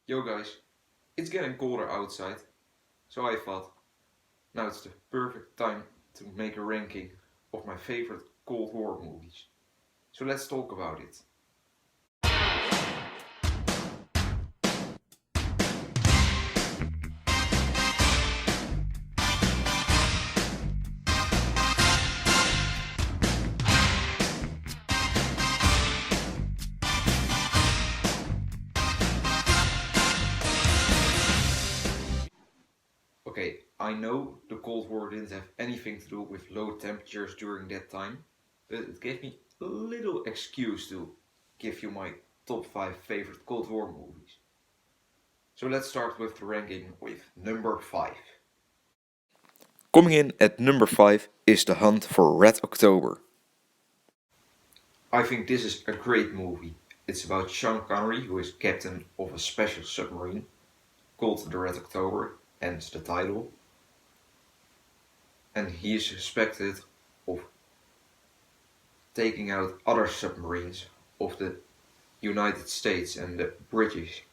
Yo guys, it's getting colder outside, so I thought now it's the perfect time to make a ranking of my favorite Cold War movies. So let's talk about it. Okay, I know the Cold War didn't have anything to do with low temperatures during that time, but it gave me a little excuse to give you my top 5 favorite Cold War movies. So let's start with the ranking with number 5. Coming in at number 5 is The Hunt for Red October. I think this is a great movie. It's about Sean Connery, who is captain of a special submarine called the Red October, hence the title. And he is suspected of taking out other submarines of the United States and the British.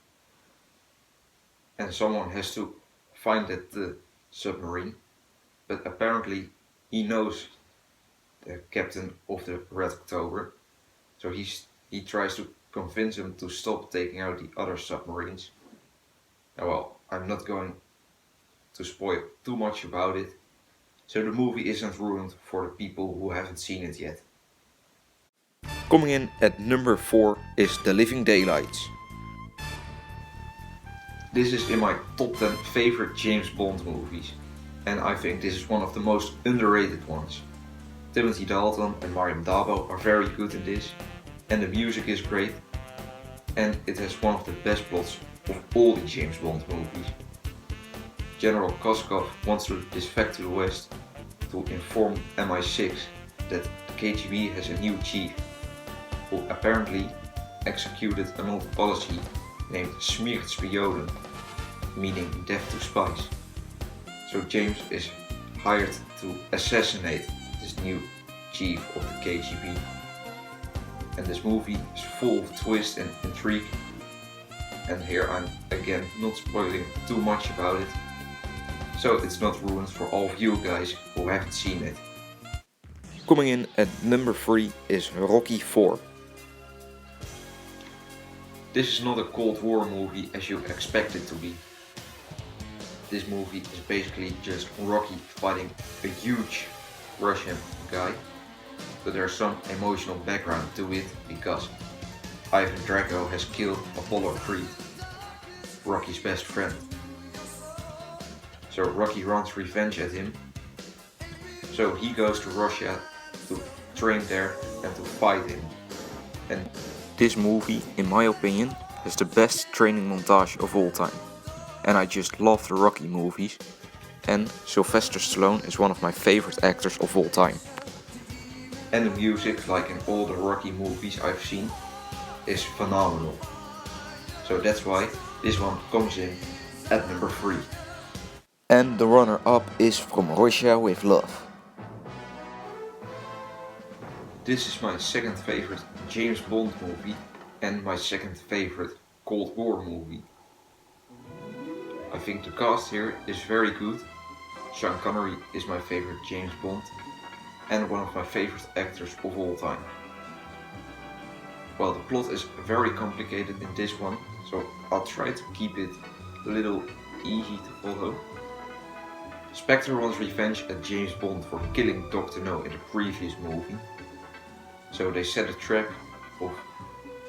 And someone has to find the submarine, but apparently he knows the captain of the Red October, so he tries to convince him to stop taking out the other submarines. Well, I'm not going to spoil too much about it, so the movie isn't ruined for the people who haven't seen it yet. Coming in at number 4 is The Living Daylights. This is in my top 10 favorite James Bond movies, and I think this is one of the most underrated ones. Timothy Dalton and Mariam Dabo are very good in this, and the music is great, and it has one of the best plots of all the James Bond movies. General Koskov wants to defect to the West to inform MI6 that the KGB has a new chief who apparently executed an old policy named Smert Spionen, meaning death to spies. So James is hired to assassinate this new chief of the KGB. And this movie is full of twist and intrigue. And here I'm again not spoiling too much about it, so it's not ruined for all of you guys who haven't seen it. Coming in at number 3 is Rocky 4. This is not a Cold War movie as you expect it to be. This movie is basically just Rocky fighting a huge Russian guy, but there's some emotional background to it because Ivan Drago has killed Apollo Creed, Rocky's best friend. So Rocky runs revenge at him. So he goes to Russia to train there and to fight him. And This movie, in my opinion, has the best training montage of all time. And I just love the Rocky movies. And Sylvester Stallone is one of my favorite actors of all time. And the music, like in all the Rocky movies I've seen, is phenomenal. So that's why this one comes in at number 3. And the runner-up is From Russia with Love. This is my second favorite James Bond movie and my second favorite Cold War movie. I think the cast here is very good. Sean Connery is my favorite James Bond and one of my favorite actors of all time. Well, the plot is very complicated in this one, so I'll try to keep it a little easy to follow. Spectre wants revenge at James Bond for killing Dr. No in the previous movie. So they set a trap of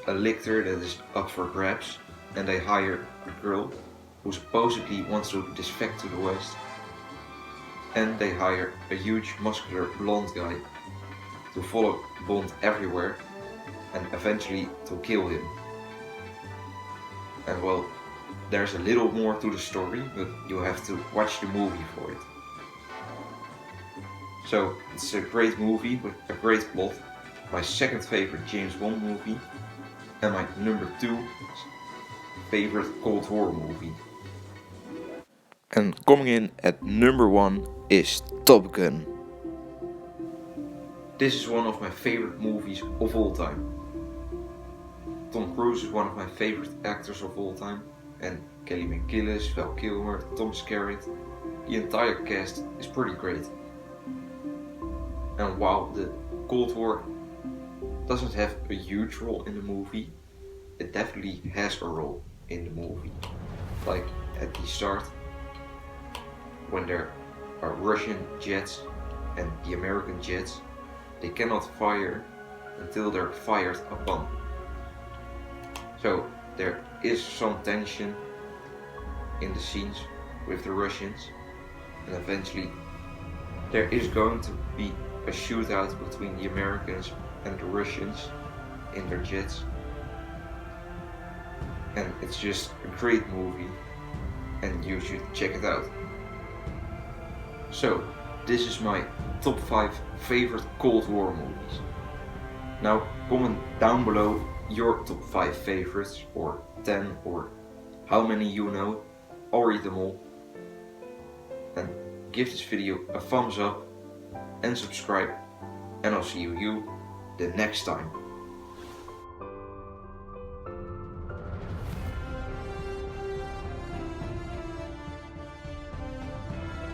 a lictor that is up for grabs, and they hire a girl who supposedly wants to defect to the West. And they hire a huge muscular blonde guy to follow Bond everywhere and eventually to kill him. And well, there's a little more to the story, but you have to watch the movie for it. So it's a great movie with a great plot. My second favorite James Bond movie, and my number 2 favorite Cold War movie. And coming in at number 1 is Top Gun. This is one of my favorite movies of all time. Tom Cruise is one of my favorite actors of all time, and Kelly McGillis, Val Kilmer, Tom Skerritt. The entire cast is pretty great. And while the Cold War doesn't have a huge role in the movie, it definitely has a role in the movie. Like at the start, when there are Russian jets and the American jets, they cannot fire until they're fired upon. So there is some tension in the scenes with the Russians, and eventually there is going to be a shootout between the Americans and the Russians in their jets. And it's just a great movie and you should check it out. So this is my top 5 favorite Cold War movies. Now comment down below your top 5 favorites, or 10, or how many you know. I'll read them all. And give this video a thumbs up and subscribe, and I'll see you the next time.